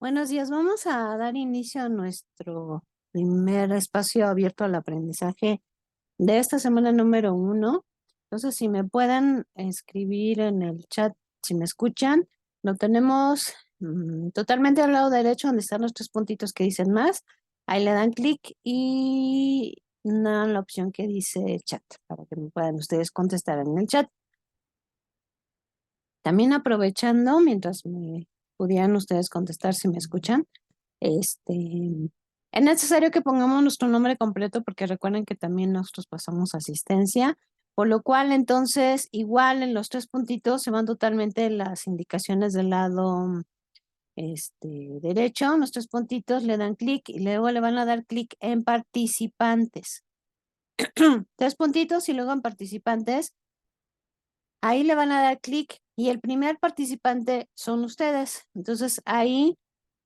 Buenos días, vamos a dar inicio a nuestro primer espacio abierto al aprendizaje de esta semana número 1. Entonces, si me pueden escribir en el chat, si me escuchan, lo tenemos totalmente al lado derecho donde están los tres puntitos que dicen más. Ahí le dan clic y dan la opción que dice chat para que me puedan ustedes contestar en el chat. También aprovechando, mientras me pudieran ustedes contestar si me escuchan, es necesario que pongamos nuestro nombre completo porque recuerden que también nosotros pasamos asistencia, por lo cual entonces igual en los tres puntitos se van totalmente las indicaciones del lado derecho, los tres puntitos le dan clic y luego le van a dar clic en participantes. Tres puntitos y luego en participantes. Ahí le van a dar clic y el primer participante son ustedes. Entonces ahí,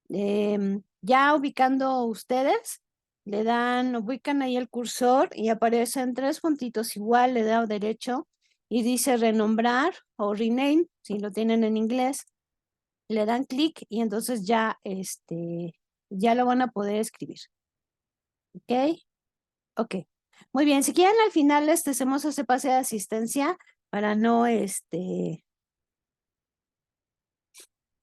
ya ubicando ustedes, ubican ahí el cursor y aparecen tres puntitos igual, le da derecho y dice renombrar o rename, si lo tienen en inglés, le dan clic y entonces ya, ya lo van a poder escribir. ¿Ok? Ok. Muy bien, si quieren al final hacemos ese pase de asistencia para no,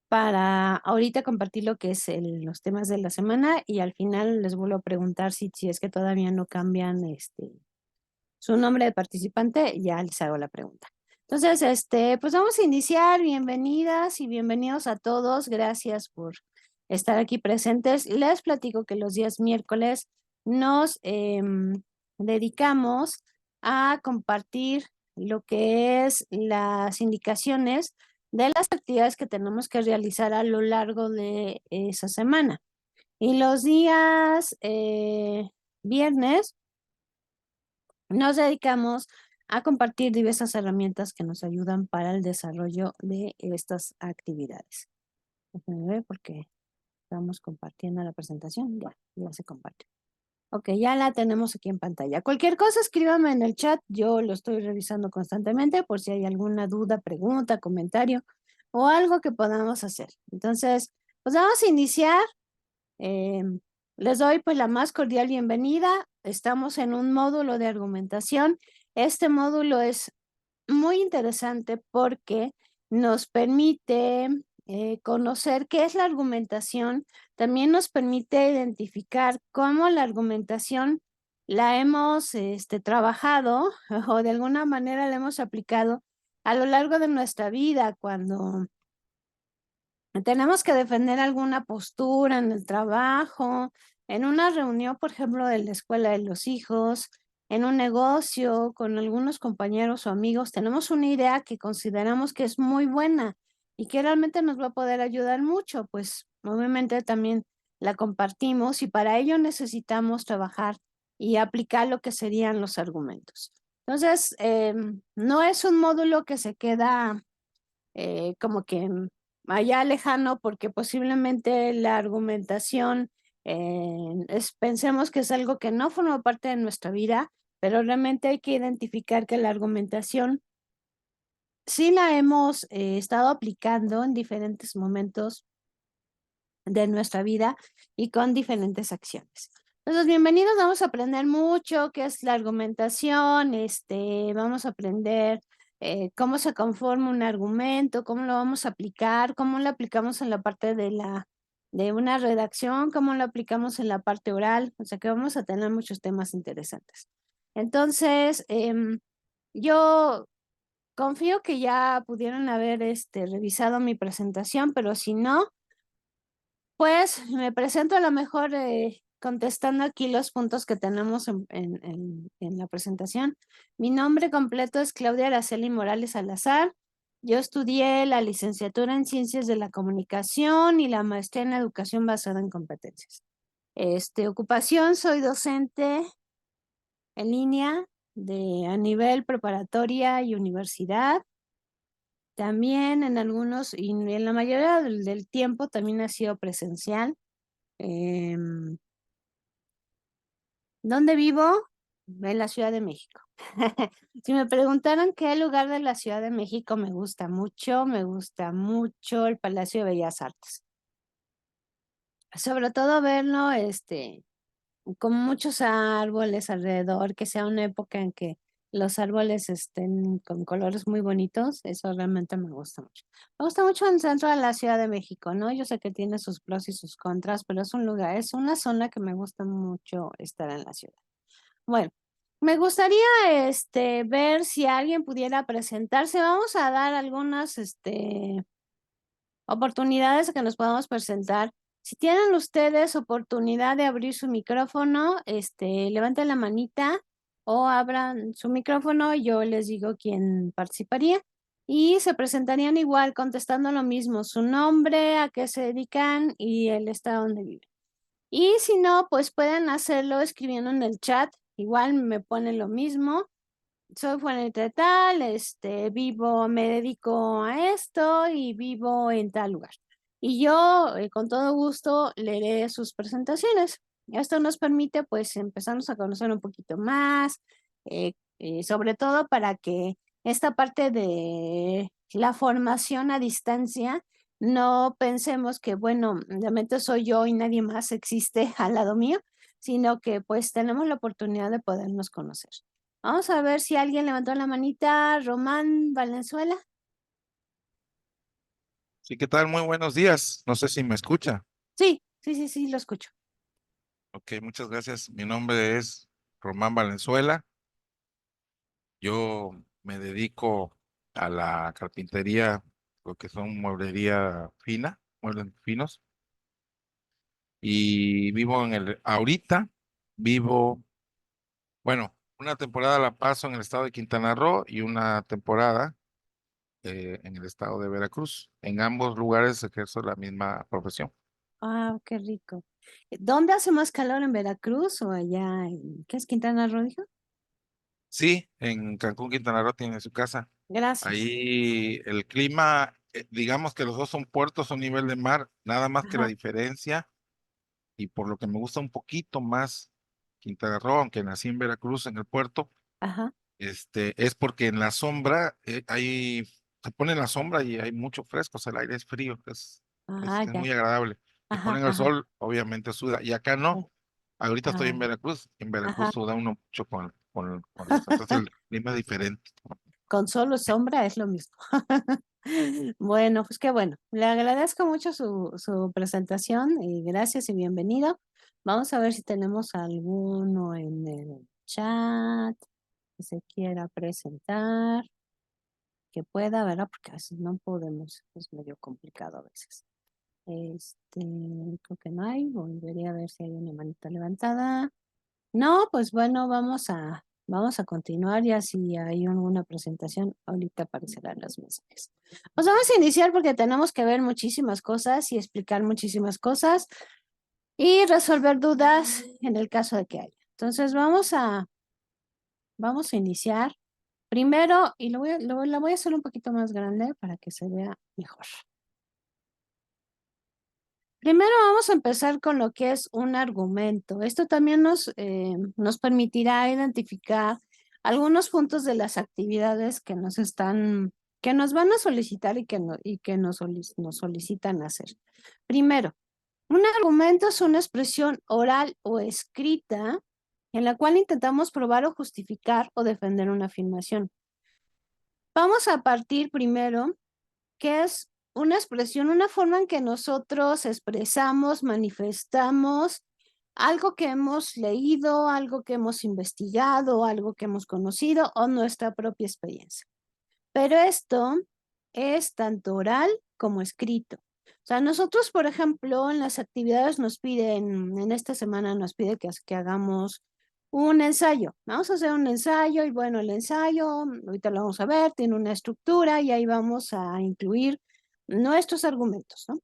para ahorita compartir lo que es los temas de la semana y al final les vuelvo a preguntar si es que todavía no cambian su nombre de participante, ya les hago la pregunta. Entonces, pues vamos a iniciar. Bienvenidas y bienvenidos a todos. Gracias por estar aquí presentes. Les platico que los días miércoles nos dedicamos a compartir lo que es las indicaciones de las actividades que tenemos que realizar a lo largo de esa semana. Y los días viernes nos dedicamos a compartir diversas herramientas que nos ayudan para el desarrollo de estas actividades. Déjenme ver porque estamos compartiendo la presentación. Ya se comparte. Ok, ya la tenemos aquí en pantalla. Cualquier cosa, escríbame en el chat. Yo lo estoy revisando constantemente por si hay alguna duda, pregunta, comentario o algo que podamos hacer. Entonces, pues vamos a iniciar. Eh, Les doy pues la más cordial bienvenida. Estamos en un módulo de argumentación. Este módulo es muy interesante porque nos permite conocer qué es la argumentación. También nos permite identificar cómo la argumentación la hemos trabajado o de alguna manera la hemos aplicado a lo largo de nuestra vida cuando tenemos que defender alguna postura en el trabajo, en una reunión, por ejemplo, de la escuela de los hijos, en un negocio, con algunos compañeros o amigos. Tenemos una idea que consideramos que es muy buena y que realmente nos va a poder ayudar mucho, pues obviamente también la compartimos y para ello necesitamos trabajar y aplicar lo que serían los argumentos. Entonces, no es un módulo que se queda como que allá lejano, porque posiblemente la argumentación pensemos que es algo que no forma parte de nuestra vida, pero realmente hay que identificar que la argumentación sí la hemos estado aplicando en diferentes momentos de nuestra vida y con diferentes acciones. Entonces, bienvenidos, vamos a aprender mucho qué es la argumentación, vamos a aprender cómo se conforma un argumento, cómo lo vamos a aplicar, cómo lo aplicamos en la parte de una redacción, cómo lo aplicamos en la parte oral, o sea que vamos a tener muchos temas interesantes. Entonces, yo confío que ya pudieron haber revisado mi presentación, pero si no, pues me presento a lo mejor contestando aquí los puntos que tenemos en la presentación. Mi nombre completo es Claudia Araceli Morales Salazar. Yo estudié la licenciatura en Ciencias de la Comunicación y la maestría en Educación basada en competencias. Ocupación, soy docente en línea a nivel preparatoria y universidad. También en algunos, y en la mayoría del tiempo también ha sido presencial. ¿Dónde vivo? En la Ciudad de México. Si me preguntaran qué lugar de la Ciudad de México me gusta mucho el Palacio de Bellas Artes. sobre todo verlo, con muchos árboles alrededor, que sea una época en que los árboles estén con colores muy bonitos, eso realmente me gusta mucho. Me gusta mucho el centro de la Ciudad de México, ¿no? Yo sé que tiene sus pros y sus contras, pero es un lugar, es una zona que me gusta mucho estar en la ciudad. Bueno, me gustaría ver si alguien pudiera presentarse. Vamos a dar algunas oportunidades de que nos podamos presentar. Si tienen ustedes oportunidad de abrir su micrófono, levanten la manita o abran su micrófono y yo les digo quién participaría. Y se presentarían igual contestando lo mismo, su nombre, a qué se dedican y el estado donde viven. Y si no, pues pueden hacerlo escribiendo en el chat. Igual me ponen lo mismo. Soy Juanita de tal, vivo, me dedico a esto y vivo en tal lugar. Y yo, con todo gusto, leeré sus presentaciones. Esto nos permite, pues, empezarnos a conocer un poquito más, sobre todo para que esta parte de la formación a distancia, no pensemos que, bueno, realmente soy yo y nadie más existe al lado mío, sino que, pues, tenemos la oportunidad de podernos conocer. Vamos a ver si alguien levantó la manita. Román Valenzuela. Sí, ¿qué tal? Muy buenos días. No sé si me escucha. Sí, sí, sí, sí, lo escucho. Ok, muchas gracias. Mi nombre es Román Valenzuela. Yo me dedico a la carpintería, lo que son mueblería fina, muebles finos. Y vivo vivo, bueno, una temporada la paso en el estado de Quintana Roo y una temporada en el estado de Veracruz. En ambos lugares ejerzo la misma profesión. Ah, qué rico. ¿Dónde hace más calor, en Veracruz o allá en, qué es Quintana Roo, dijo? Sí, en Cancún, Quintana Roo tiene su casa. Gracias. Ahí el clima, digamos que los dos son puertos, son nivel de mar, nada más que la Ajá, diferencia, y por lo que me gusta un poquito más Quintana Roo, aunque nací en Veracruz, en el puerto, ajá. es porque en la sombra se pone en la sombra y hay mucho fresco, o sea, el aire es frío, Ah, es ya. muy agradable. Y Ajá, ponen el ajá. sol, obviamente suda, y acá no. Ahorita estoy Ah, En Veracruz ajá. suda uno mucho con esto, entonces el clima es diferente. Con solo sombra es lo mismo. Bueno, pues qué bueno. Le agradezco mucho su presentación y gracias y bienvenido. Vamos a ver si tenemos alguno en el chat que se quiera presentar, que pueda, ¿verdad? Porque a veces no podemos, es medio complicado a veces. Creo que no hay. Volveré a ver si hay una manita levantada. No, pues bueno, vamos a continuar y así hay una presentación, ahorita aparecerán los mensajes. Pues vamos a iniciar porque tenemos que ver muchísimas cosas y explicar muchísimas cosas y resolver dudas en el caso de que haya. Entonces vamos a iniciar primero y la voy a hacer un poquito más grande para que se vea mejor. Primero vamos a empezar con lo que es un argumento. Esto también nos permitirá identificar algunos puntos de las actividades que nos van a solicitar y que nos solicitan hacer. Primero, un argumento es una expresión oral o escrita en la cual intentamos probar o justificar o defender una afirmación. Vamos a partir primero que es una expresión, una forma en que nosotros expresamos, manifestamos algo que hemos leído, algo que hemos investigado, algo que hemos conocido o nuestra propia experiencia. Pero esto es tanto oral como escrito. O sea, nosotros, por ejemplo, en las actividades nos piden, en esta semana nos pide que hagamos un ensayo. Vamos a hacer un ensayo y bueno, el ensayo, ahorita lo vamos a ver, tiene una estructura y ahí vamos a incluir nuestros argumentos, ¿no?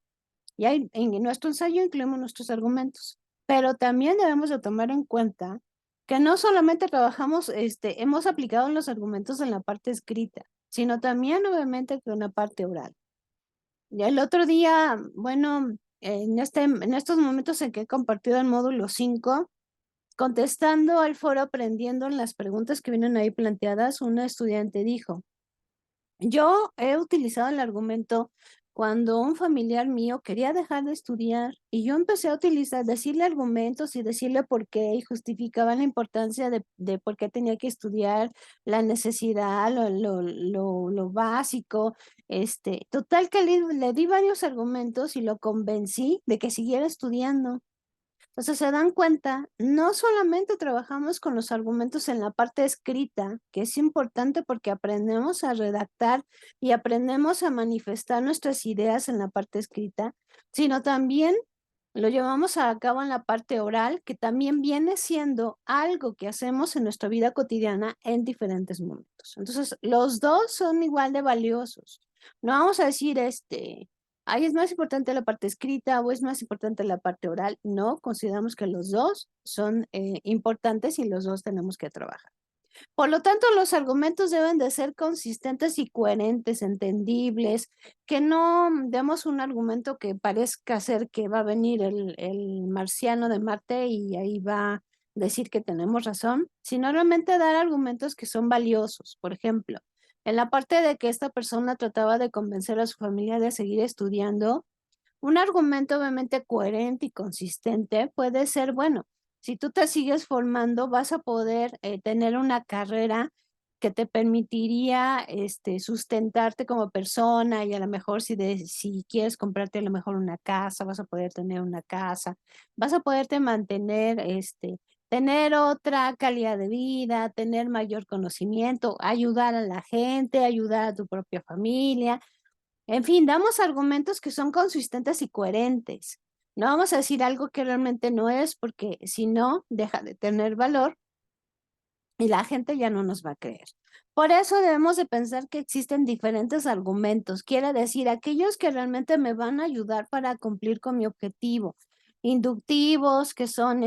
Y ahí en nuestro ensayo incluimos nuestros argumentos, pero también debemos de tomar en cuenta que no solamente trabajamos, hemos aplicado los argumentos en la parte escrita, sino también obviamente con la parte oral. Y el otro día, bueno, en estos momentos en que he compartido el módulo 5, contestando al foro, aprendiendo en las preguntas que vienen ahí planteadas, una estudiante dijo, yo he utilizado el argumento cuando un familiar mío quería dejar de estudiar y yo empecé a decirle argumentos y decirle por qué y justificaba la importancia de por qué tenía que estudiar, la necesidad, lo básico, total que le di varios argumentos y lo convencí de que siguiera estudiando. Entonces se dan cuenta, no solamente trabajamos con los argumentos en la parte escrita, que es importante porque aprendemos a redactar y aprendemos a manifestar nuestras ideas en la parte escrita, sino también lo llevamos a cabo en la parte oral, que también viene siendo algo que hacemos en nuestra vida cotidiana en diferentes momentos. Entonces, los dos son igual de valiosos. No vamos a decir, ahí es más importante la parte escrita o es más importante la parte oral. No, consideramos que los dos son importantes y los dos tenemos que trabajar. Por lo tanto, los argumentos deben de ser consistentes y coherentes, entendibles, que no demos un argumento que parezca ser que va a venir el marciano de Marte y ahí va a decir que tenemos razón, sino realmente dar argumentos que son valiosos. Por ejemplo, en la parte de que esta persona trataba de convencer a su familia de seguir estudiando, un argumento obviamente coherente y consistente puede ser, bueno, si tú te sigues formando, vas a poder tener una carrera que te permitiría sustentarte como persona y a lo mejor si quieres comprarte a lo mejor una casa, vas a poder tener una casa, vas a poderte mantener, tener otra calidad de vida, tener mayor conocimiento, ayudar a la gente, ayudar a tu propia familia. En fin, damos argumentos que son consistentes y coherentes. No vamos a decir algo que realmente no es, porque si no, deja de tener valor y la gente ya no nos va a creer. Por eso debemos de pensar que existen diferentes argumentos. Quiere decir, aquellos que realmente me van a ayudar para cumplir con mi objetivo. Inductivos, que son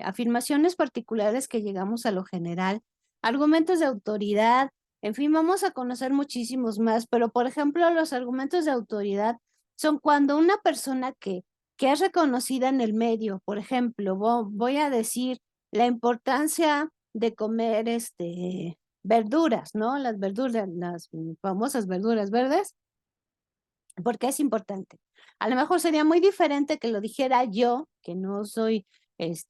afirmaciones particulares que llegamos a lo general. Argumentos de autoridad. En fin, vamos a conocer muchísimos más, pero por ejemplo, los argumentos de autoridad son cuando una persona que es reconocida en el medio, por ejemplo, voy a decir la importancia de comer verduras, ¿no? Las verduras, las famosas verduras verdes, porque es importante. A lo mejor sería muy diferente que lo dijera yo, que no soy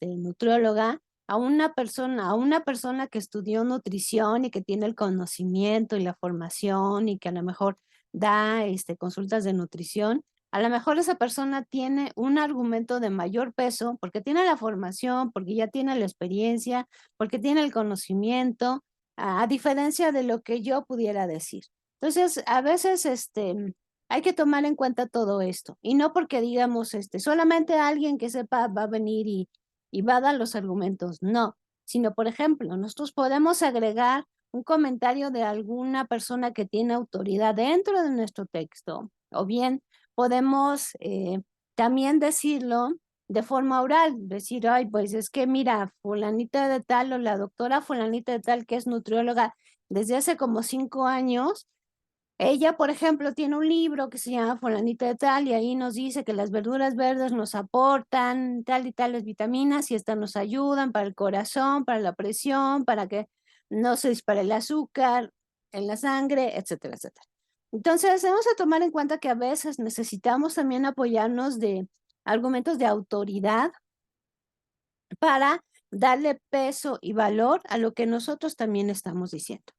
nutrióloga, a una persona que estudió nutrición y que tiene el conocimiento y la formación y que a lo mejor da consultas de nutrición. A lo mejor esa persona tiene un argumento de mayor peso porque tiene la formación, porque ya tiene la experiencia, porque tiene el conocimiento, a diferencia de lo que yo pudiera decir. Entonces, a veces, hay que tomar en cuenta todo esto y no porque digamos, solamente alguien que sepa va a venir y va a dar los argumentos, no, sino por ejemplo, nosotros podemos agregar un comentario de alguna persona que tiene autoridad dentro de nuestro texto o bien podemos también decirlo de forma oral, decir, ay, pues es que mira, fulanita de tal o la doctora fulanita de tal que es nutrióloga desde hace como 5 años. Ella, por ejemplo, tiene un libro que se llama Fulanita de Tal y ahí nos dice que las verduras verdes nos aportan tal y tales vitaminas y estas nos ayudan para el corazón, para la presión, para que no se dispare el azúcar en la sangre, etcétera, etcétera. Entonces, debemos de tomar en cuenta que a veces necesitamos también apoyarnos de argumentos de autoridad para darle peso y valor a lo que nosotros también estamos diciendo.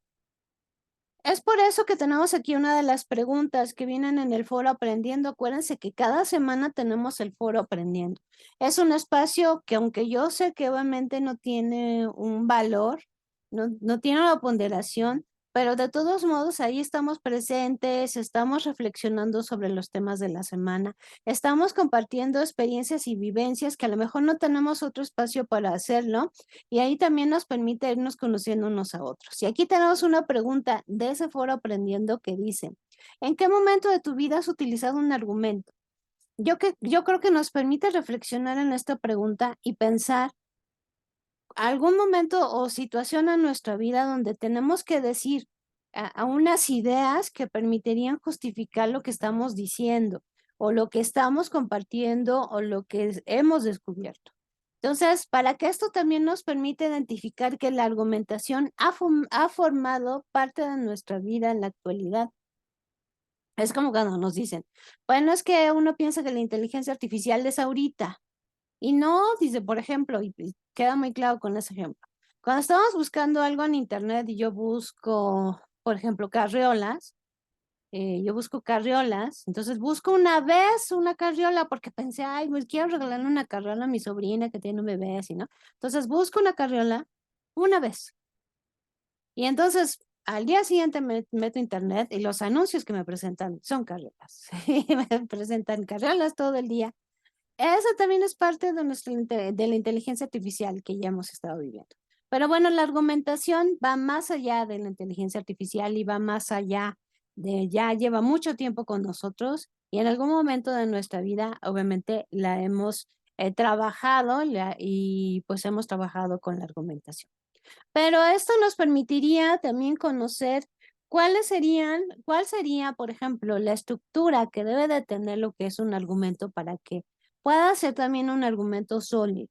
Es por eso que tenemos aquí una de las preguntas que vienen en el foro Aprendiendo. Acuérdense que cada semana tenemos el foro Aprendiendo. Es un espacio que aunque yo sé que obviamente no tiene un valor, no tiene una ponderación, pero de todos modos ahí estamos presentes, estamos reflexionando sobre los temas de la semana, estamos compartiendo experiencias y vivencias que a lo mejor no tenemos otro espacio para hacerlo. Y ahí también nos permite irnos conociendo unos a otros. Y aquí tenemos una pregunta de ese foro Aprendiendo que dice, ¿en qué momento de tu vida has utilizado un argumento? Yo creo que nos permite reflexionar en esta pregunta y pensar algún momento o situación en nuestra vida donde tenemos que decir a unas ideas que permitirían justificar lo que estamos diciendo o lo que estamos compartiendo o lo que hemos descubierto. Entonces, para que esto también nos permite identificar que la argumentación ha formado parte de nuestra vida en la actualidad. Es como cuando nos dicen, bueno, es que uno piensa que la inteligencia artificial es ahorita. Y no, dice, por ejemplo, y queda muy claro con ese ejemplo. Cuando estamos buscando algo en internet y yo busco, por ejemplo, carriolas, yo busco carriolas, entonces busco una vez una carriola porque pensé, ay, pues quiero regalarle una carriola a mi sobrina que tiene un bebé, así, ¿no? Entonces busco una carriola una vez. Y entonces al día siguiente me meto a internet y los anuncios que me presentan son carriolas. Y me presentan carriolas todo el día. Eso también es parte de de la inteligencia artificial que ya hemos estado viviendo. Pero bueno, la argumentación va más allá de la inteligencia artificial y va más allá de ya lleva mucho tiempo con nosotros y en algún momento de nuestra vida, obviamente, la hemos trabajado y pues hemos trabajado con la argumentación. Pero esto nos permitiría también conocer cuál sería, por ejemplo, la estructura que debe de tener lo que es un argumento para que pueda ser también un argumento sólido.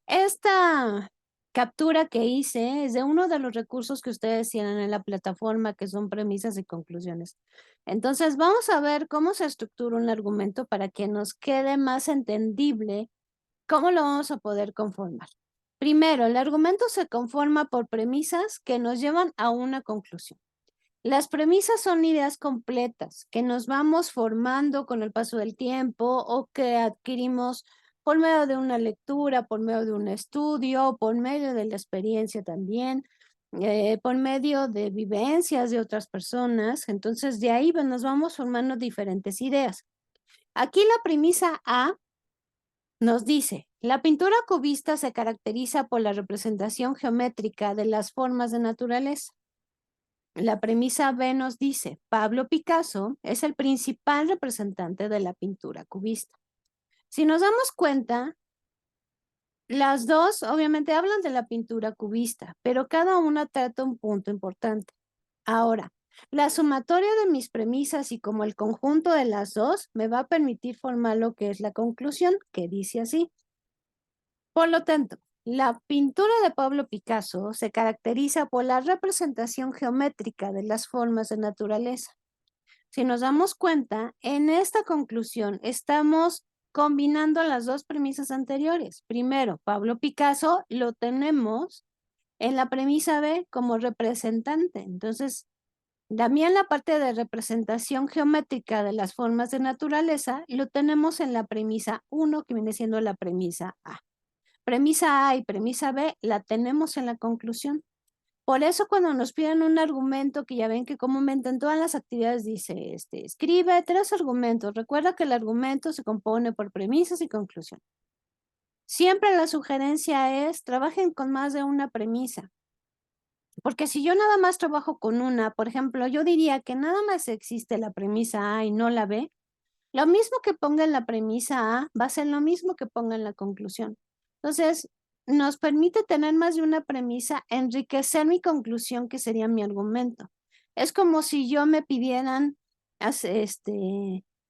Esta captura que hice es de uno de los recursos que ustedes tienen en la plataforma, que son premisas y conclusiones. Entonces, vamos a ver cómo se estructura un argumento para que nos quede más entendible cómo lo vamos a poder conformar. Primero, el argumento se conforma por premisas que nos llevan a una conclusión. Las premisas son ideas completas que nos vamos formando con el paso del tiempo o que adquirimos por medio de una lectura, por medio de un estudio, por medio de la experiencia también, por medio de vivencias de otras personas. Entonces, de ahí nos vamos formando diferentes ideas. Aquí la premisa A nos dice, la pintura cubista se caracteriza por la representación geométrica de las formas de naturaleza. La premisa B nos dice, Pablo Picasso es el principal representante de la pintura cubista. Si nos damos cuenta, las dos obviamente hablan de la pintura cubista, pero cada una trata un punto importante. Ahora, la sumatoria de mis premisas y como el conjunto de las dos me va a permitir formar lo que es la conclusión, que dice así. Por lo tanto, la pintura de Pablo Picasso se caracteriza por la representación geométrica de las formas de naturaleza. Si nos damos cuenta, en esta conclusión estamos combinando las dos premisas anteriores. Primero, Pablo Picasso lo tenemos en la premisa B como representante. Entonces, también la parte de representación geométrica de las formas de naturaleza lo tenemos en la premisa 1, que viene siendo la premisa A. Premisa A y premisa B la tenemos en la conclusión. Por eso cuando nos piden un argumento, que ya ven que comúnmente en todas las actividades dice, escribe 3 argumentos. Recuerda que el argumento se compone por premisas y conclusión. Siempre la sugerencia es, trabajen con más de una premisa. Porque si yo nada más trabajo con una, por ejemplo, yo diría que nada más existe la premisa A y no la B, lo mismo que ponga en la premisa A va a ser lo mismo que ponga en la conclusión. Entonces, nos permite tener más de una premisa, enriquecer mi conclusión, que sería mi argumento. Es como si yo me pidieran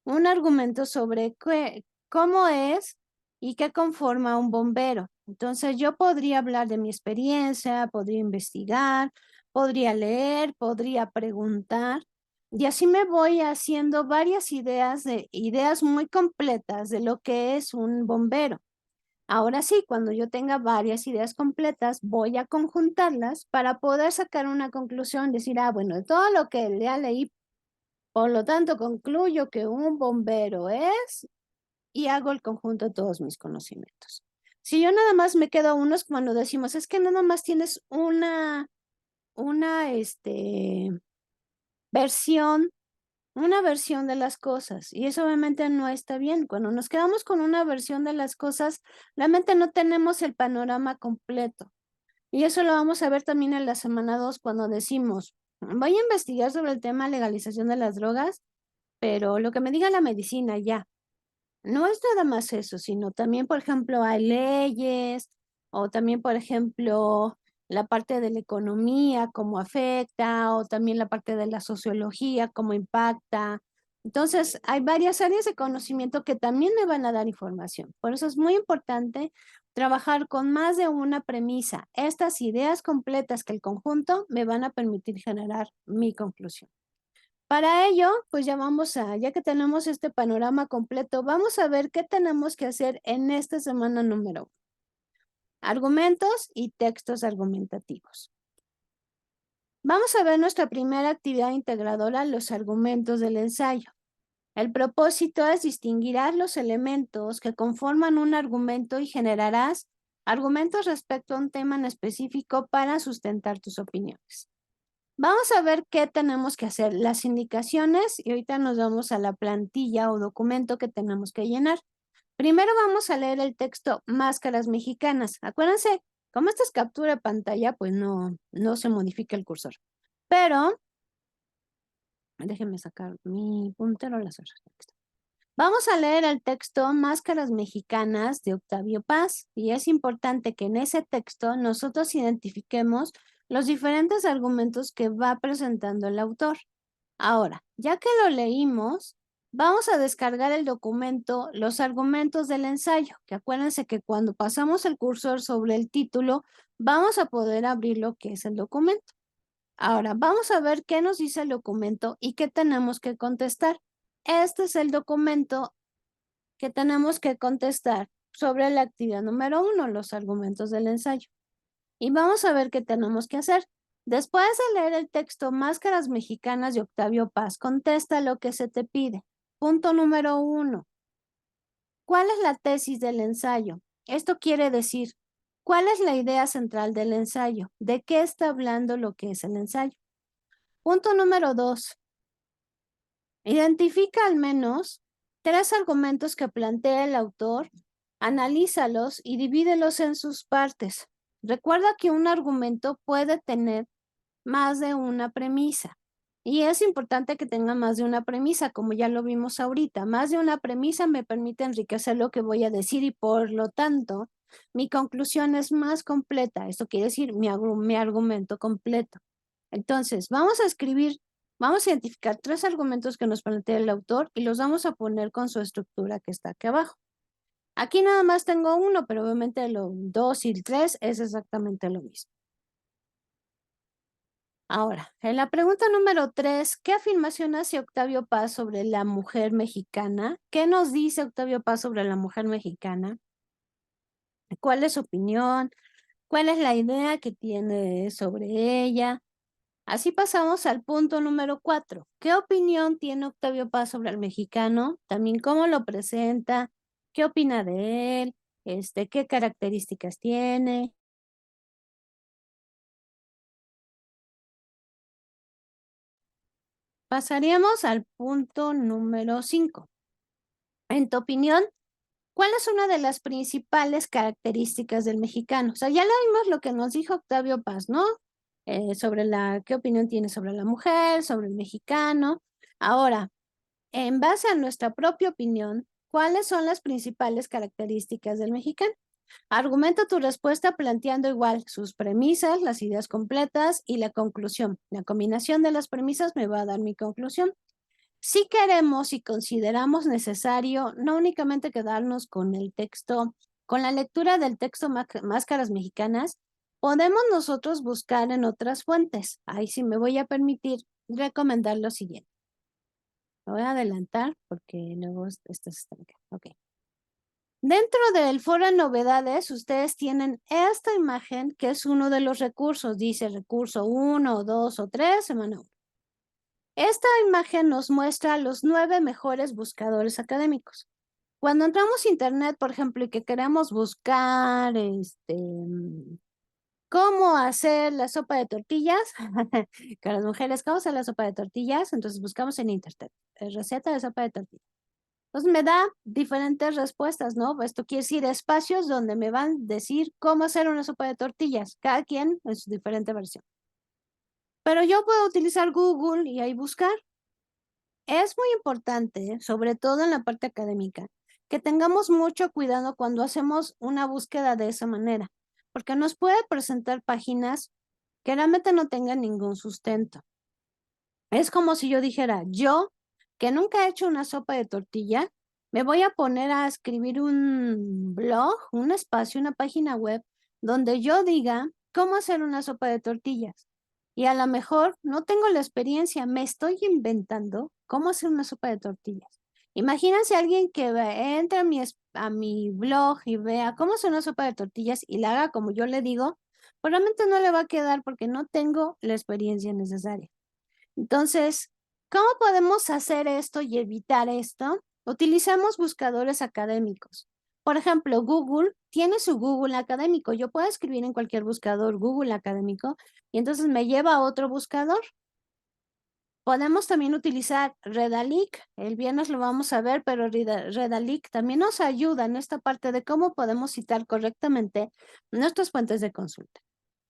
un argumento sobre cómo es y qué conforma un bombero. Entonces, yo podría hablar de mi experiencia, podría investigar, podría leer, podría preguntar. Y así me voy haciendo varias ideas muy completas de lo que es un bombero. Ahora sí, cuando yo tenga varias ideas completas, voy a conjuntarlas para poder sacar una conclusión, decir, bueno, de todo lo que ya leí, por lo tanto, concluyo que un bombero es, y hago el conjunto de todos mis conocimientos. Si yo nada más me quedo a unos, cuando decimos, es que nada más tienes una, versión una versión de las cosas y eso obviamente no está bien. Cuando nos quedamos con una versión de las cosas, realmente no tenemos el panorama completo. Y eso lo vamos a ver también en la semana 2 cuando decimos, voy a investigar sobre el tema legalización de las drogas, pero lo que me diga la medicina ya. No es nada más eso, sino también, por ejemplo, hay leyes o también, por ejemplo, la parte de la economía, cómo afecta, o también la parte de la sociología, cómo impacta. Entonces, hay varias áreas de conocimiento que también me van a dar información. Por eso es muy importante trabajar con más de una premisa. Estas ideas completas que el conjunto me van a permitir generar mi conclusión. Para ello, pues ya que tenemos este panorama completo, vamos a ver qué tenemos que hacer en esta semana número 1. Argumentos y textos argumentativos. Vamos a ver nuestra primera actividad integradora, los argumentos del ensayo. El propósito es distinguirás los elementos que conforman un argumento y generarás argumentos respecto a un tema en específico para sustentar tus opiniones. Vamos a ver qué tenemos que hacer, las indicaciones, y ahorita nos vamos a la plantilla o documento que tenemos que llenar. Primero vamos a leer el texto Máscaras Mexicanas. Acuérdense, como esta es captura de pantalla, pues no se modifica el cursor. Pero, déjenme sacar mi puntero las hojas. Vamos a leer el texto Máscaras Mexicanas de Octavio Paz, y es importante que en ese texto nosotros identifiquemos los diferentes argumentos que va presentando el autor. Ahora, ya que lo leímos, vamos a descargar el documento Los argumentos del ensayo, que acuérdense que cuando pasamos el cursor sobre el título, vamos a poder abrir lo que es el documento. Ahora, vamos a ver qué nos dice el documento y qué tenemos que contestar. Este es el documento que tenemos que contestar sobre la actividad número 1, los argumentos del ensayo. Y vamos a ver qué tenemos que hacer. Después de leer el texto Máscaras Mexicanas de Octavio Paz, contesta lo que se te pide. Punto número 1. ¿Cuál es la tesis del ensayo? Esto quiere decir, ¿cuál es la idea central del ensayo? ¿De qué está hablando lo que es el ensayo? Punto número 2. Identifica al menos 3 argumentos que plantea el autor, analízalos y divídelos en sus partes. Recuerda que un argumento puede tener más de una premisa. Y es importante que tenga más de una premisa, como ya lo vimos ahorita. Más de una premisa me permite enriquecer lo que voy a decir y por lo tanto, mi conclusión es más completa. Esto quiere decir mi argumento completo. Entonces, vamos a identificar 3 argumentos que nos plantea el autor y los vamos a poner con su estructura que está aquí abajo. Aquí nada más tengo uno, pero obviamente los 2 y el 3 es exactamente lo mismo. Ahora, en la pregunta número 3, ¿qué afirmación hace Octavio Paz sobre la mujer mexicana? ¿Qué nos dice Octavio Paz sobre la mujer mexicana? ¿Cuál es su opinión? ¿Cuál es la idea que tiene sobre ella? Así pasamos al punto número 4. ¿Qué opinión tiene Octavio Paz sobre el mexicano? También cómo lo presenta, qué opina de él, qué características tiene. Pasaríamos al punto número 5. En tu opinión, ¿cuál es una de las principales características del mexicano? O sea, ya leímos lo que nos dijo Octavio Paz, ¿no? Sobre qué opinión tiene sobre la mujer, sobre el mexicano. Ahora, en base a nuestra propia opinión, ¿cuáles son las principales características del mexicano? Argumenta tu respuesta planteando igual sus premisas, las ideas completas y la conclusión. La combinación de las premisas me va a dar mi conclusión. Si queremos y consideramos necesario no únicamente quedarnos con el texto, con la lectura del texto Máscaras Mexicanas, podemos nosotros buscar en otras fuentes. Ahí sí me voy a permitir recomendar lo siguiente. Lo voy a adelantar porque luego esto se estanca. Ok. Dentro del foro de novedades, ustedes tienen esta imagen que es uno de los recursos. Dice recurso 1, 2 o 3, semana 1. Esta imagen nos muestra los 9 mejores buscadores académicos. Cuando entramos a internet, por ejemplo, y que queremos buscar cómo hacer la sopa de tortillas, con las mujeres, ¿cómo hacer la sopa de tortillas? Entonces buscamos en internet, receta de sopa de tortillas. Entonces me da diferentes respuestas, ¿no? Esto quiere decir espacios donde me van a decir cómo hacer una sopa de tortillas, cada quien en su diferente versión. Pero yo puedo utilizar Google y ahí buscar. Es muy importante, sobre todo en la parte académica, que tengamos mucho cuidado cuando hacemos una búsqueda de esa manera, porque nos puede presentar páginas que realmente no tengan ningún sustento. Es como si yo dijera, yo, que nunca he hecho una sopa de tortilla, me voy a poner a escribir un blog, un espacio, una página web, donde yo diga cómo hacer una sopa de tortillas. y a lo mejor no tengo la experiencia, me estoy inventando cómo hacer una sopa de tortillas. Imagínense alguien que entre a mi blog y vea cómo hacer una sopa de tortillas y la haga como yo le digo, pues realmente no le va a quedar porque no tengo la experiencia necesaria. Entonces, ¿cómo podemos hacer esto y evitar esto? Utilizamos buscadores académicos. Por ejemplo, Google tiene su Google académico. Yo puedo escribir en cualquier buscador Google académico y entonces me lleva a otro buscador. Podemos también utilizar Redalyc. El viernes lo vamos a ver, pero Redalyc también nos ayuda en esta parte de cómo podemos citar correctamente nuestras fuentes de consulta.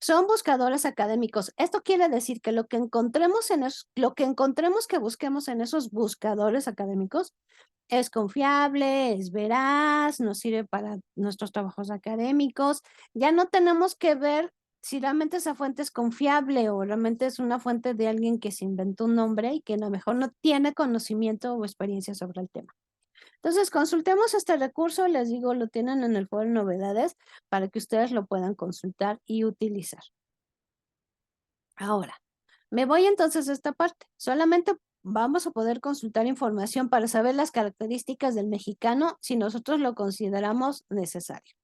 Son buscadores académicos. Esto quiere decir que lo que encontremos lo que encontremos que busquemos en esos buscadores académicos es confiable, es veraz, nos sirve para nuestros trabajos académicos. Ya no tenemos que ver si realmente esa fuente es confiable o realmente es una fuente de alguien que se inventó un nombre y que a lo mejor no tiene conocimiento o experiencia sobre el tema. Entonces, consultemos este recurso, les digo, lo tienen en el foro de novedades para que ustedes lo puedan consultar y utilizar. Ahora, me voy entonces a esta parte. Solamente vamos a poder consultar información para saber las características del mexicano si nosotros lo consideramos necesario.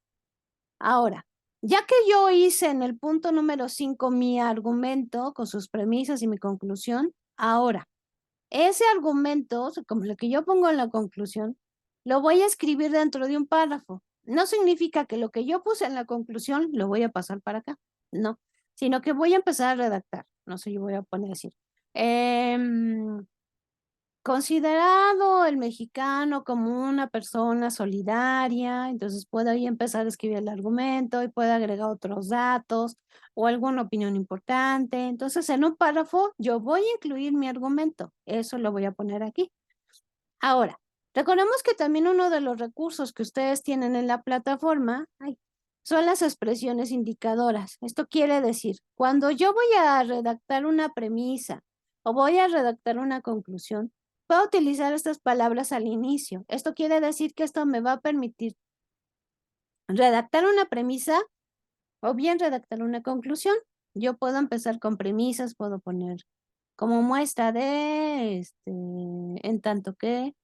Ahora, ya que yo hice en el punto número 5 mi argumento con sus premisas y mi conclusión, ahora, ese argumento, como lo que yo pongo en la conclusión, lo voy a escribir dentro de un párrafo. No significa que lo que yo puse en la conclusión lo voy a pasar para acá, no, sino que voy a empezar a redactar. No sé, yo voy a poner así. Considerado el mexicano como una persona solidaria, entonces puedo ahí empezar a escribir el argumento y puedo agregar otros datos o alguna opinión importante. Entonces, en un párrafo yo voy a incluir mi argumento. Eso lo voy a poner aquí. Ahora, recordemos que también uno de los recursos que ustedes tienen en la plataforma son las expresiones indicadoras. Esto quiere decir, cuando yo voy a redactar una premisa o voy a redactar una conclusión, puedo utilizar estas palabras al inicio. Esto quiere decir que esto me va a permitir redactar una premisa o bien redactar una conclusión. Yo puedo empezar con premisas, puedo poner como muestra de, en tanto que,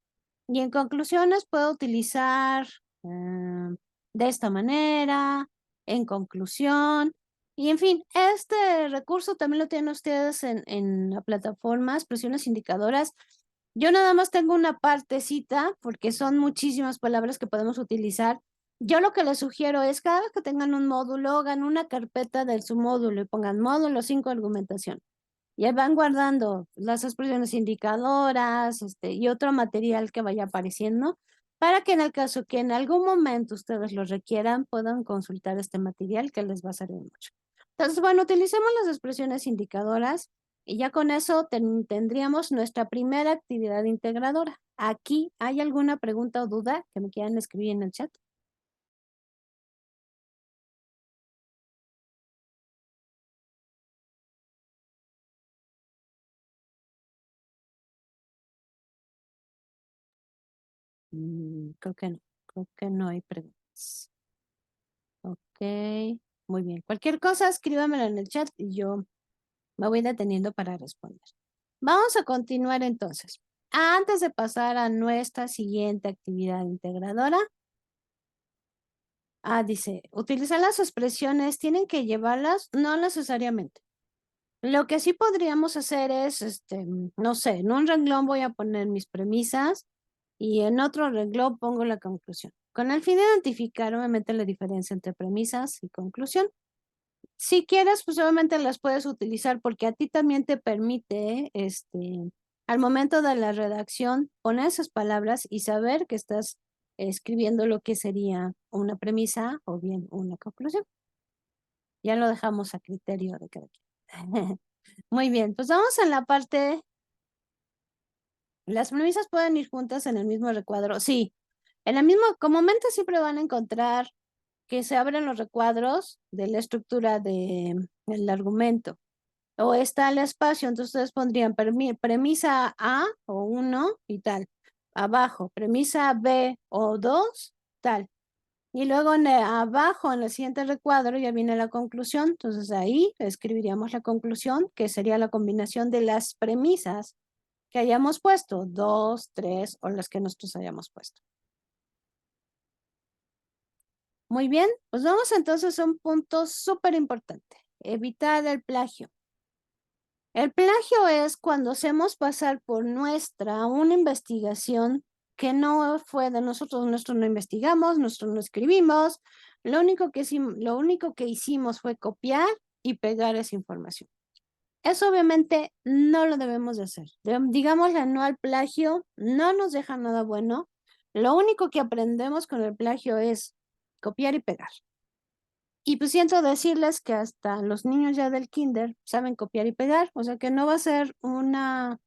y en conclusiones puedo utilizar de esta manera, en conclusión, y en fin, este recurso también lo tienen ustedes en la plataforma, expresiones indicadoras. Yo nada más tengo una partecita porque son muchísimas palabras que podemos utilizar. Yo lo que les sugiero es cada vez que tengan un módulo, hagan una carpeta de su módulo y pongan módulo 5 argumentación. Y ahí van guardando las expresiones indicadoras, y otro material que vaya apareciendo para que en el caso que en algún momento ustedes lo requieran, puedan consultar este material que les va a servir mucho. Entonces, bueno, utilicemos las expresiones indicadoras y ya con eso tendríamos nuestra primera actividad integradora. Aquí, ¿hay alguna pregunta o duda que me quieran escribir en el chat? Creo que no hay preguntas. Ok, muy bien. Cualquier cosa, escríbamelo en el chat y yo me voy deteniendo para responder. Vamos a continuar entonces. Antes de pasar a nuestra siguiente actividad integradora, dice, utilizar las expresiones, ¿tienen que llevarlas? No necesariamente. Lo que sí podríamos hacer es, no sé, en un renglón voy a poner mis premisas y en otro renglón pongo la conclusión. Con el fin de identificar, obviamente, la diferencia entre premisas y conclusión. Si quieres, pues obviamente las puedes utilizar porque a ti también te permite, al momento de la redacción, poner esas palabras y saber que estás escribiendo lo que sería una premisa o bien una conclusión. Ya lo dejamos a criterio de cada quien. Muy bien, pues vamos en la parte. Las premisas pueden ir juntas en el mismo recuadro. Sí, en el mismo, comúnmente siempre van a encontrar que se abren los recuadros de la estructura del argumento. O está el espacio, entonces ustedes pondrían premisa A o 1 y tal. Abajo, premisa B o 2, tal. Y luego abajo, en el siguiente recuadro, ya viene la conclusión. Entonces ahí escribiríamos la conclusión, que sería la combinación de las premisas que hayamos puesto, 2, 3 o las que nosotros hayamos puesto. Muy bien, pues vamos entonces a un punto súper importante, evitar el plagio. El plagio es cuando hacemos pasar por nuestra una investigación que no fue de nosotros no investigamos, nosotros no escribimos, lo único que hicimos fue copiar y pegar esa información. Eso obviamente no lo debemos de hacer. Digámosle no al plagio, no nos deja nada bueno. Lo único que aprendemos con el plagio es copiar y pegar. Y pues siento decirles que hasta los niños ya del kinder saben copiar y pegar, o sea que no va a ser una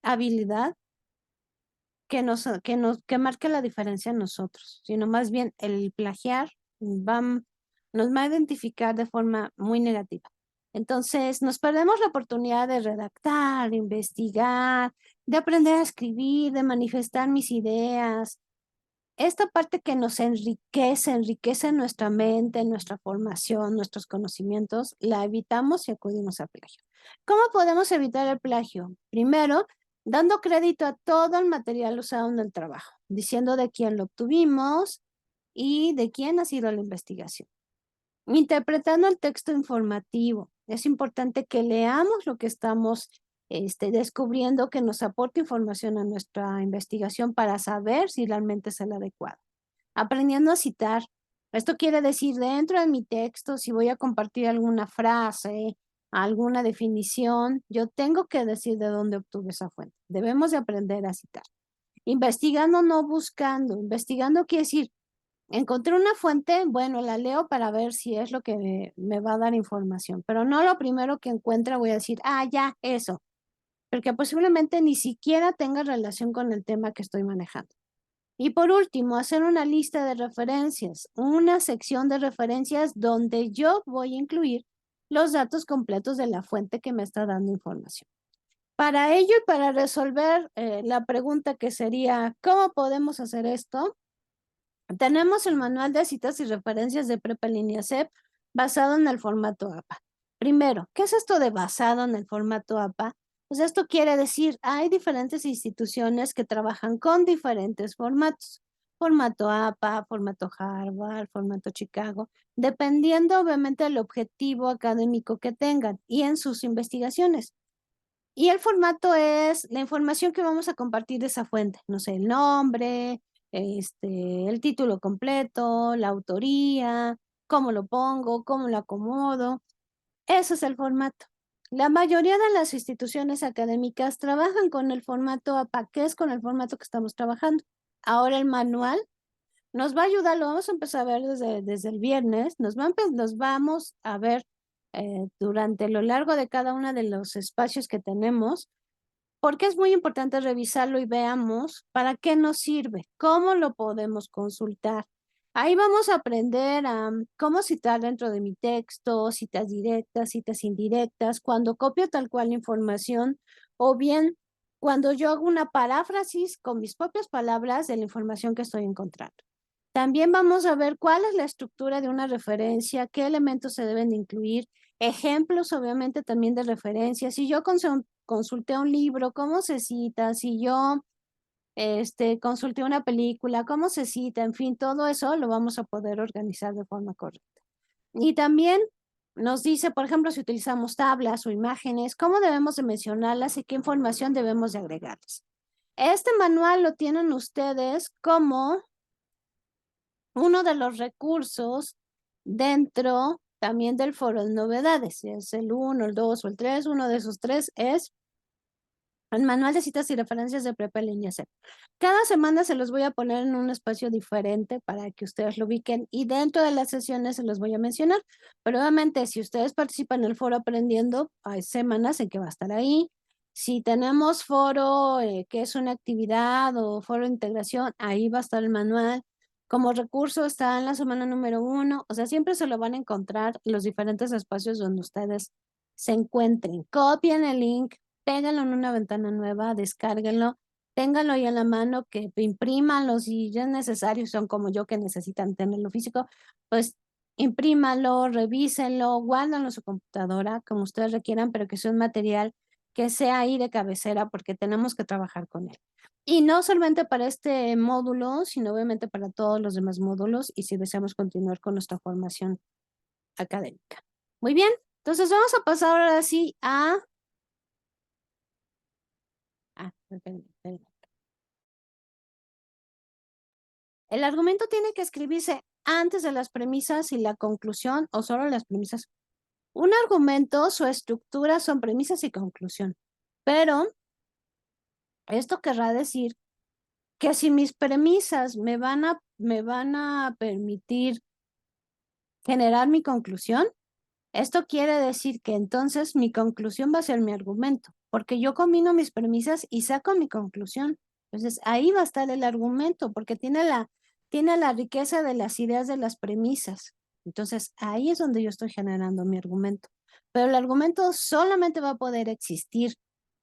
habilidad que marque la diferencia en nosotros, sino más bien el plagiar nos va a identificar de forma muy negativa. Entonces, nos perdemos la oportunidad de redactar, de investigar, de aprender a escribir, de manifestar mis ideas. Esta parte que nos enriquece nuestra mente, nuestra formación, nuestros conocimientos, la evitamos y acudimos al plagio. ¿Cómo podemos evitar el plagio? Primero, dando crédito a todo el material usado en el trabajo, diciendo de quién lo obtuvimos y de quién ha sido la investigación. Interpretando el texto informativo. Es importante que leamos lo que estamos descubriendo, que nos aporte información a nuestra investigación para saber si realmente es el adecuado. Aprendiendo a citar. Esto quiere decir, dentro de mi texto, si voy a compartir alguna frase, alguna definición, yo tengo que decir de dónde obtuve esa fuente. Debemos de aprender a citar. Investigando, no buscando. Investigando quiere decir, encontré una fuente, bueno, la leo para ver si es lo que me va a dar información, pero no lo primero que encuentre voy a decir, ya, eso, porque posiblemente ni siquiera tenga relación con el tema que estoy manejando. Y por último, hacer una lista de referencias, una sección de referencias donde yo voy a incluir los datos completos de la fuente que me está dando información. Para ello y para resolver la pregunta que sería, ¿cómo podemos hacer esto? Tenemos el manual de citas y referencias de Prepa en Línea CEP basado en el formato APA. Primero, ¿qué es esto de basado en el formato APA? Pues esto quiere decir, hay diferentes instituciones que trabajan con diferentes formatos. Formato APA, formato Harvard, formato Chicago, dependiendo obviamente del objetivo académico que tengan y en sus investigaciones. Y el formato es la información que vamos a compartir de esa fuente, no sé, el nombre, el título completo, la autoría, cómo lo pongo, cómo lo acomodo. Ese es el formato. La mayoría de las instituciones académicas trabajan con el formato APA, que es con el formato que estamos trabajando. Ahora el manual nos va a ayudar, lo vamos a empezar a ver desde el viernes, nos vamos a ver durante lo largo de cada uno de los espacios que tenemos, porque es muy importante revisarlo y veamos para qué nos sirve, cómo lo podemos consultar. Ahí vamos a aprender a cómo citar dentro de mi texto, citas directas, citas indirectas, cuando copio tal cual la información, o bien cuando yo hago una paráfrasis con mis propias palabras de la información que estoy encontrando. También vamos a ver cuál es la estructura de una referencia, qué elementos se deben de incluir, ejemplos obviamente también de referencias. Si yo consulté un libro, cómo se cita, si yo consulté una película, cómo se cita, en fin, todo eso lo vamos a poder organizar de forma correcta. Y también nos dice, por ejemplo, si utilizamos tablas o imágenes, cómo debemos de mencionarlas y qué información debemos de agregarles. Este manual lo tienen ustedes como uno de los recursos dentro también del foro de novedades. Si es el 1, el 2 o el 3, uno de esos 3 es el manual de citas y referencias de Prepa en Línea CEP. Cada semana se los voy a poner en un espacio diferente para que ustedes lo ubiquen y dentro de las sesiones se los voy a mencionar. Pero obviamente si ustedes participan en el foro aprendiendo, hay semanas en que va a estar ahí. Si tenemos foro que es una actividad o foro de integración, ahí va a estar el manual. Como recurso está en la semana número 1, o sea, siempre se lo van a encontrar en los diferentes espacios donde ustedes se encuentren. Copien el link, péguenlo en una ventana nueva, descárguenlo ténganlo ahí en la mano, que imprímanlo si ya es necesario, son como yo que necesitan tenerlo físico, pues imprímanlo, revísenlo, guárdanlo en su computadora, como ustedes requieran, pero que sea un material que sea ahí de cabecera porque tenemos que trabajar con él. Y no solamente para este módulo, sino obviamente para todos los demás módulos y si deseamos continuar con nuestra formación académica. Muy bien, entonces vamos a pasar ahora sí a... espérenme. El argumento tiene que escribirse antes de las premisas y la conclusión o solo las premisas. Un argumento, su estructura son premisas y conclusión. Pero esto querrá decir que si mis premisas me van a permitir generar mi conclusión, esto quiere decir que entonces mi conclusión va a ser mi argumento, porque yo combino mis premisas y saco mi conclusión. Entonces ahí va a estar el argumento, porque tiene la riqueza de las ideas de las premisas. Entonces ahí es donde yo estoy generando mi argumento. Pero el argumento solamente va a poder existir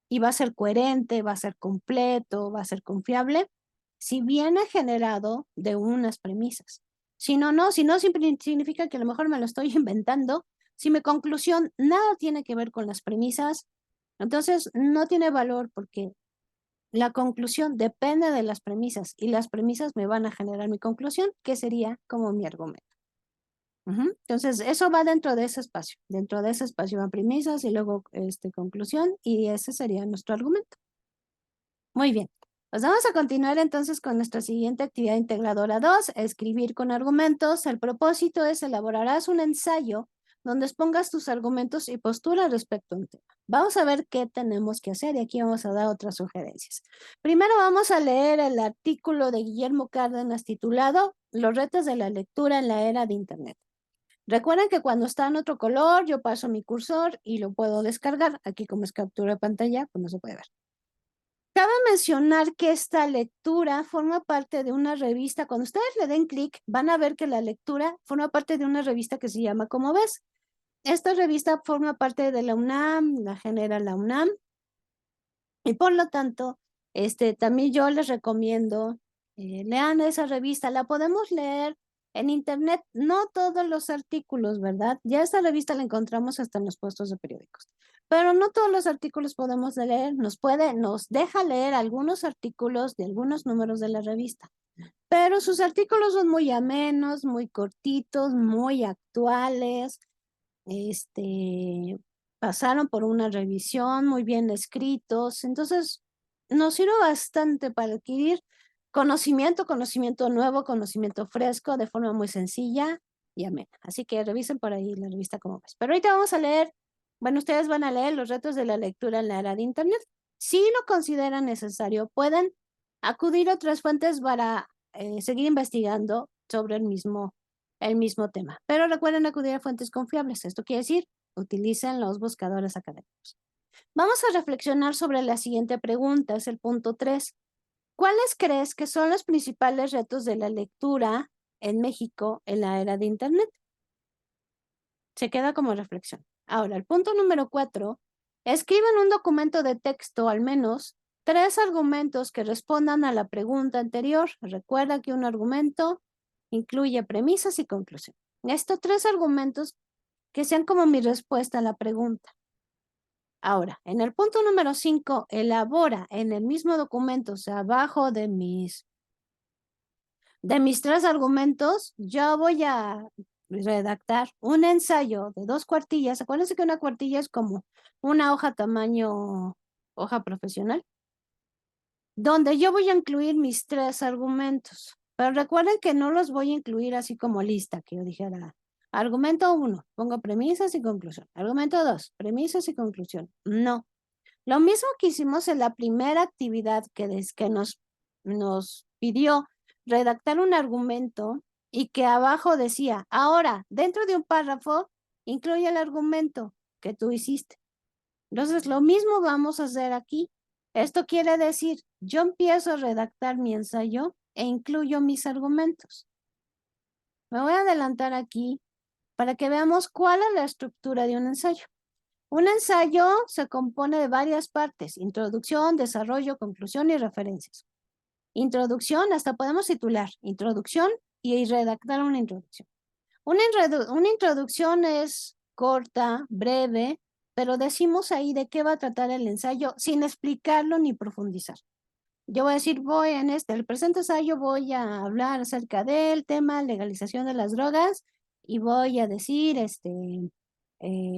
y va a ser coherente, va a ser completo, va a ser confiable, si viene generado de unas premisas. Si no, no, si no significa que a lo mejor me lo estoy inventando. Si mi conclusión nada tiene que ver con las premisas, entonces no tiene valor porque la conclusión depende de las premisas y las premisas me van a generar mi conclusión, que sería como mi argumento. Entonces, eso va dentro de ese espacio. Dentro de ese espacio van premisas y luego conclusión y ese sería nuestro argumento. Muy bien. Pues vamos a continuar entonces con nuestra siguiente actividad integradora 2, escribir con argumentos. El propósito es elaborarás un ensayo donde expongas tus argumentos y posturas respecto a un tema. Vamos a ver qué tenemos que hacer y aquí vamos a dar otras sugerencias. Primero vamos a leer el artículo de Guillermo Cárdenas titulado Los retos de la lectura en la era de Internet. Recuerden que cuando está en otro color, yo paso mi cursor y lo puedo descargar. Aquí como es captura de pantalla, pues no se puede ver. Cabe mencionar que esta lectura forma parte de una revista. Cuando ustedes le den clic, van a ver que la lectura forma parte de una revista que se llama Como ves. Esta revista forma parte de la UNAM, la genera la UNAM. Y por lo tanto, también yo les recomiendo, lean esa revista. La podemos leer en internet, no todos los artículos, ¿verdad? Ya esta revista la encontramos hasta en los puestos de periódicos. Pero no todos los artículos podemos leer, nos deja leer algunos artículos de algunos números de la revista. Pero sus artículos son muy amenos, muy cortitos, muy actuales. Pasaron por una revisión, muy bien escritos. Entonces, nos sirve bastante para adquirir conocimiento nuevo, conocimiento fresco, de forma muy sencilla y amena. Así que revisen por ahí la revista Como ves. Pero ahorita vamos a leer, bueno, ustedes van a leer los retos de la lectura en la era de Internet. Si lo consideran necesario, pueden acudir a otras fuentes para seguir investigando sobre el mismo tema. Pero recuerden acudir a fuentes confiables. Esto quiere decir, utilicen los buscadores académicos. Vamos a reflexionar sobre la siguiente pregunta, es el punto 3. ¿Cuáles crees que son los principales retos de la lectura en México en la era de Internet? Se queda como reflexión. Ahora, el punto número 4, escriban un documento de texto, al menos 3 argumentos que respondan a la pregunta anterior. Recuerda que un argumento incluye premisas y conclusión. Estos 3 argumentos que sean como mi respuesta a la pregunta. Ahora, en el punto número 5, elabora en el mismo documento, o sea, abajo de mis 3 argumentos, yo voy a redactar un ensayo de 2 cuartillas. Acuérdense que una cuartilla es como una hoja tamaño hoja profesional, donde yo voy a incluir mis 3 argumentos. Pero recuerden que no los voy a incluir así como lista, que yo dijera, argumento 1, pongo premisas y conclusión. Argumento 2, premisas y conclusión. No. Lo mismo que hicimos en la primera actividad que nos pidió redactar un argumento y que abajo decía, ahora, dentro de un párrafo, incluye el argumento que tú hiciste. Entonces, lo mismo vamos a hacer aquí. Esto quiere decir, yo empiezo a redactar mi ensayo e incluyo mis argumentos. Me voy a adelantar aquí para que veamos cuál es la estructura de un ensayo. Un ensayo se compone de varias partes: introducción, desarrollo, conclusión y referencias. Introducción, hasta podemos titular, introducción y redactar una introducción. Una introducción es corta, breve, pero decimos ahí de qué va a tratar el ensayo sin explicarlo ni profundizar. Yo voy a decir, el presente ensayo voy a hablar acerca del tema legalización de las drogas y voy a decir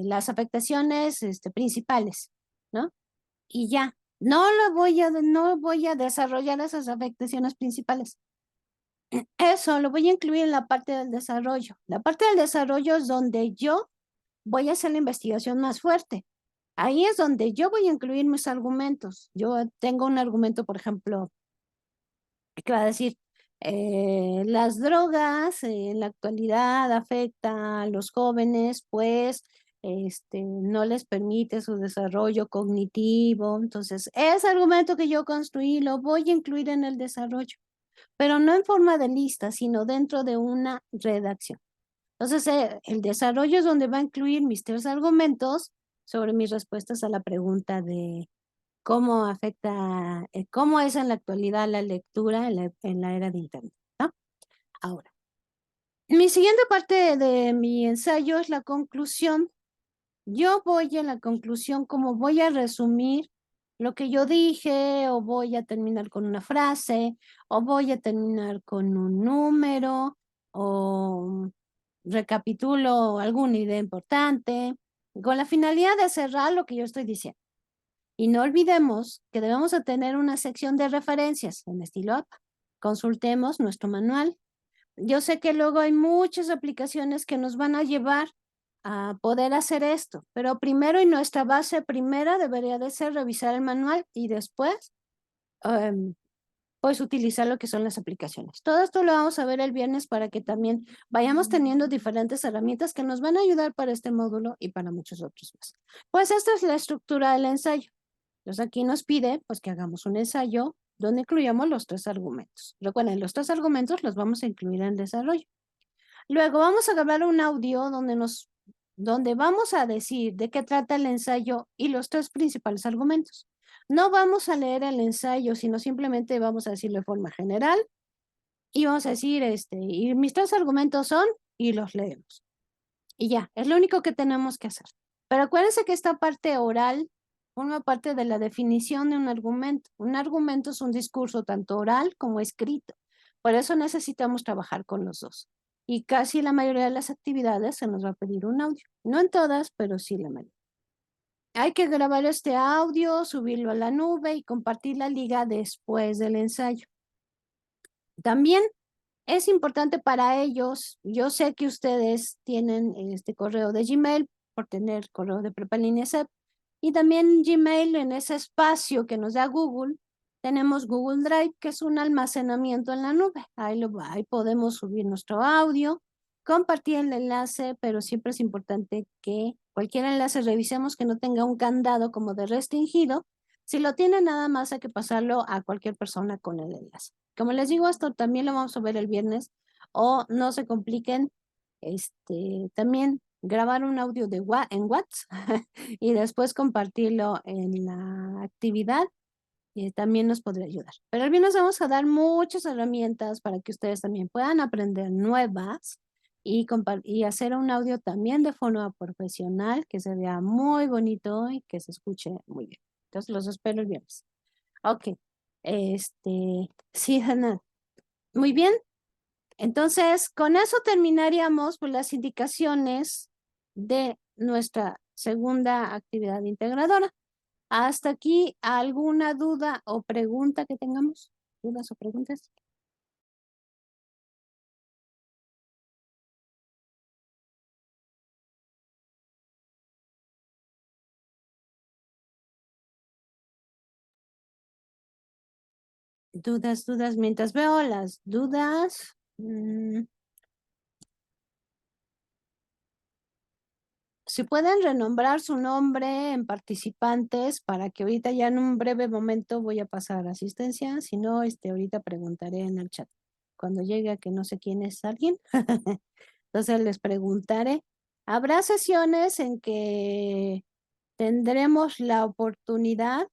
las afectaciones principales, ¿no? Y ya, no voy a desarrollar esas afectaciones principales. Eso lo voy a incluir en la parte del desarrollo. La parte del desarrollo es donde yo voy a hacer la investigación más fuerte. Ahí es donde yo voy a incluir mis argumentos. Yo tengo un argumento, por ejemplo, que va a decir, las drogas en la actualidad afectan a los jóvenes, pues no les permite su desarrollo cognitivo. Entonces, ese argumento que yo construí lo voy a incluir en el desarrollo, pero no en forma de lista, sino dentro de una redacción. Entonces, el desarrollo es donde va a incluir mis 3 argumentos sobre mis respuestas a la pregunta de cómo afecta, cómo es en la actualidad la lectura en la era de Internet, ¿no? Ahora, mi siguiente parte de mi ensayo es la conclusión. Yo voy en la conclusión, como voy a resumir lo que yo dije, o voy a terminar con una frase, o voy a terminar con un número, o recapitulo alguna idea importante, con la finalidad de cerrar lo que yo estoy diciendo. Y no olvidemos que debemos de tener una sección de referencias en estilo APA. Consultemos nuestro manual. Yo sé que luego hay muchas aplicaciones que nos van a llevar a poder hacer esto, pero primero, y nuestra base primera debería de ser revisar el manual y después pues utilizar lo que son las aplicaciones. Todo esto lo vamos a ver el viernes para que también vayamos teniendo diferentes herramientas que nos van a ayudar para este módulo y para muchos otros más. Pues esta es la estructura del ensayo. Entonces aquí nos pide pues que hagamos un ensayo donde incluyamos los 3 argumentos. Recuerden, los 3 argumentos los vamos a incluir en el desarrollo. Luego vamos a grabar un audio donde vamos a decir de qué trata el ensayo y los 3 principales argumentos. No vamos a leer el ensayo, sino simplemente vamos a decirlo de forma general y vamos a decir, y mis 3 argumentos son, y los leemos. Y ya, es lo único que tenemos que hacer. Pero acuérdense que esta parte oral forma parte de la definición de un argumento. Un argumento es un discurso tanto oral como escrito. Por eso necesitamos trabajar con los dos. Y casi la mayoría de las actividades se nos va a pedir un audio. No en todas, pero sí la mayoría. Hay que grabar este audio, subirlo a la nube y compartir la liga después del ensayo. También es importante para ellos. Yo sé que ustedes tienen este correo de Gmail por tener correo de Prepa en Línea CEP. Y también Gmail, en ese espacio que nos da Google, tenemos Google Drive, que es un almacenamiento en la nube. Ahí podemos subir nuestro audio, compartir el enlace, pero siempre es importante que cualquier enlace revisemos que no tenga un candado como de restringido. Si lo tiene, nada más hay que pasarlo a cualquier persona con el enlace. Como les digo, esto también lo vamos a ver el viernes, o no se compliquen, también grabar un audio en WhatsApp y después compartirlo en la actividad, también nos podría ayudar. Pero el viernes vamos a dar muchas herramientas para que ustedes también puedan aprender nuevas y hacer un audio también de forma profesional, que se vea muy bonito y que se escuche muy bien. Entonces los espero el viernes. Ok, sí, Ana. Muy bien. Entonces, con eso terminaríamos pues, las indicaciones de nuestra segunda actividad integradora. Hasta aquí, ¿alguna duda o pregunta que tengamos? ¿Dudas o preguntas? Dudas. Mientras veo las dudas, si pueden renombrar su nombre en participantes para que ahorita ya en un breve momento voy a pasar asistencia. Si no, ahorita preguntaré en el chat. Cuando llegue a que no sé quién es alguien, entonces les preguntaré. Habrá sesiones en que tendremos la oportunidad,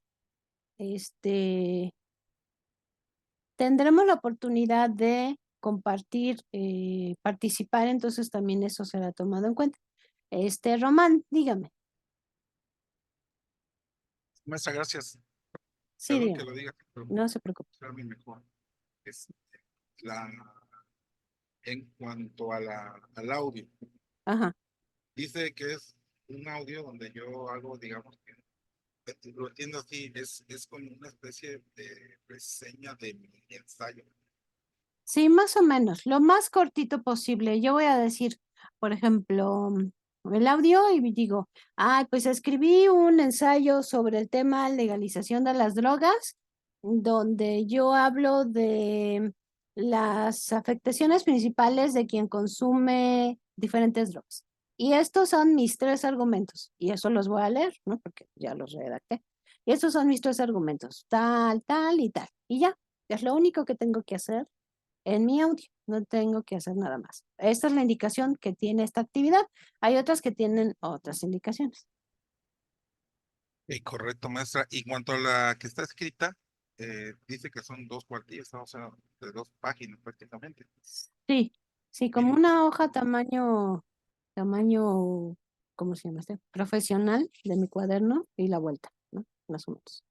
tendremos la oportunidad de compartir, participar, entonces también eso será tomado en cuenta. Román, dígame. Maestra, gracias. Sí, Perdón que dígame. lo diga, pero No se preocupe. será mi mejor. Este, la, en cuanto a al audio, Ajá. dice que es un audio donde yo hago, digamos, que lo entiendo así, es como una especie de reseña de mi ensayo. Sí, más o menos, lo más cortito posible. Yo voy a decir, por ejemplo, el audio y digo, ay, pues escribí un ensayo sobre el tema legalización de las drogas, donde yo hablo de las afectaciones principales de quien consume diferentes drogas. Y estos son mis tres argumentos, y eso los voy a leer, ¿no? Porque ya los redacté. Y estos son mis tres argumentos, tal, tal y tal. Y ya, es lo único que tengo que hacer en mi audio. No tengo que hacer nada más. Esta es la indicación que tiene esta actividad. Hay otras que tienen otras indicaciones. Correcto, maestra. Y en cuanto a la que está escrita, dice que son dos cuartillas, o sea, de 2 páginas prácticamente. Sí, sí, como Y una hoja tamaño, ¿cómo se llama este? Profesional de mi cuaderno y la vuelta, ¿no? Más o menos.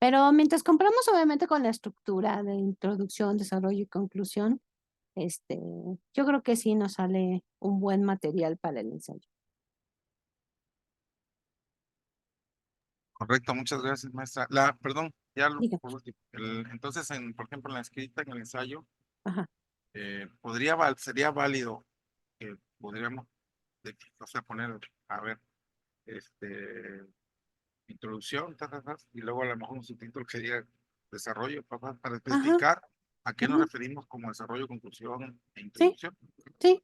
Pero mientras compramos, obviamente, con la estructura de introducción, desarrollo y conclusión, yo creo que sí nos sale un buen material para el ensayo. correcto, muchas gracias, maestra. Perdón, Diga, por último. Entonces, por ejemplo, en la escrita, en el ensayo, ajá, sería válido que podríamos, o sea, poner, a ver, este, introducción, y luego a lo mejor un subtítulo que diga desarrollo, para ajá, especificar a qué nos ujú, referimos como desarrollo, conclusión e sí, introducción. sí.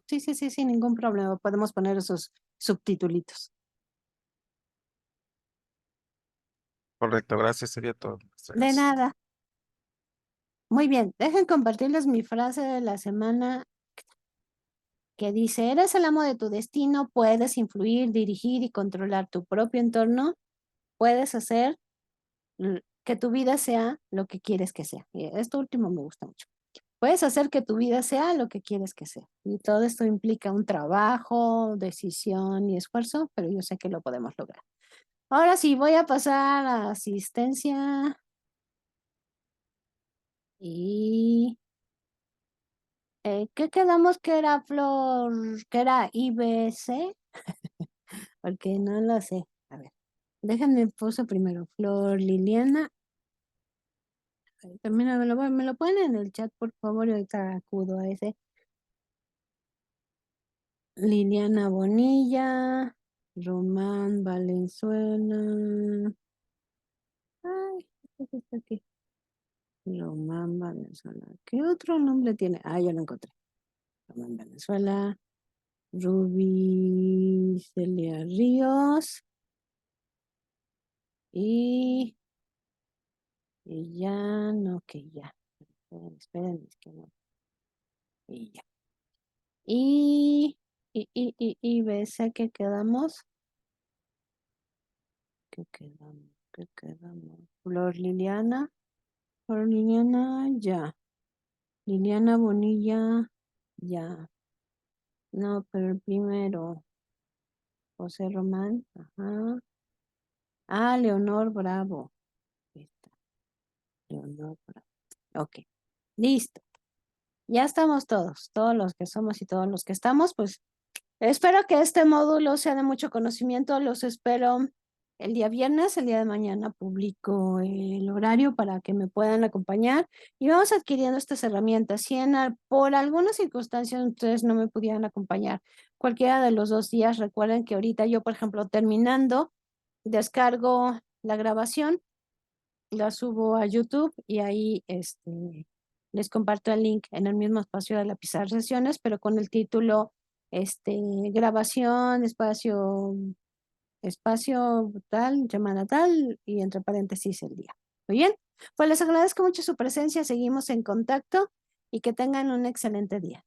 Sí, sí, sí, sin ningún problema. Podemos poner esos subtitulitos. Correcto, gracias, sería todo. Muchas De gracias. nada. Muy bien, dejen compartirles mi frase de la semana que dice, eres el amo de tu destino, puedes influir, dirigir y controlar tu propio entorno, puedes hacer que tu vida sea lo que quieres que sea. Y esto último me gusta mucho. Puedes hacer que tu vida sea lo que quieres que sea. Y todo esto implica un trabajo, decisión y esfuerzo, pero yo sé que lo podemos lograr. Ahora sí, voy a pasar a asistencia y ¿qué quedamos que era Flor, que era IBC? Porque no lo sé. A ver, déjenme puse primero. Flor Liliana. También me lo ponen en el chat, por favor, y ahorita acudo a ese. Liliana Bonilla, Román Valenzuela. Ay, ¿qué está aquí? Román Valenzuela. ¿Qué otro nombre tiene? Ah, yo lo encontré. Román Valenzuela. Ruby Celia Ríos. Y, y ya, no, que ya. Esperen, es que no. Y ya. Y ves que quedamos. ¿Qué quedamos? ¿Qué quedamos? Flor Liliana, ya. Liliana Bonilla, ya. No, pero el primero, José Román, ajá. Ah, Leonor Bravo. Ahí está, Leonor Bravo. Ok, listo. Ya estamos todos los que somos y todos los que estamos, pues espero que este módulo sea de mucho conocimiento. Los espero el día viernes, el día de mañana publico el horario para que me puedan acompañar y vamos adquiriendo estas herramientas. Si por alguna circunstancia ustedes no me pudieran acompañar cualquiera de los 2 días, recuerden que ahorita yo, por ejemplo, terminando, descargo la grabación, la subo a YouTube y ahí les comparto el link en el mismo espacio de la pizarra de sesiones, pero con el título grabación, espacio tal, llamada tal y entre paréntesis el día. Muy bien, pues les agradezco mucho su presencia, seguimos en contacto y que tengan un excelente día.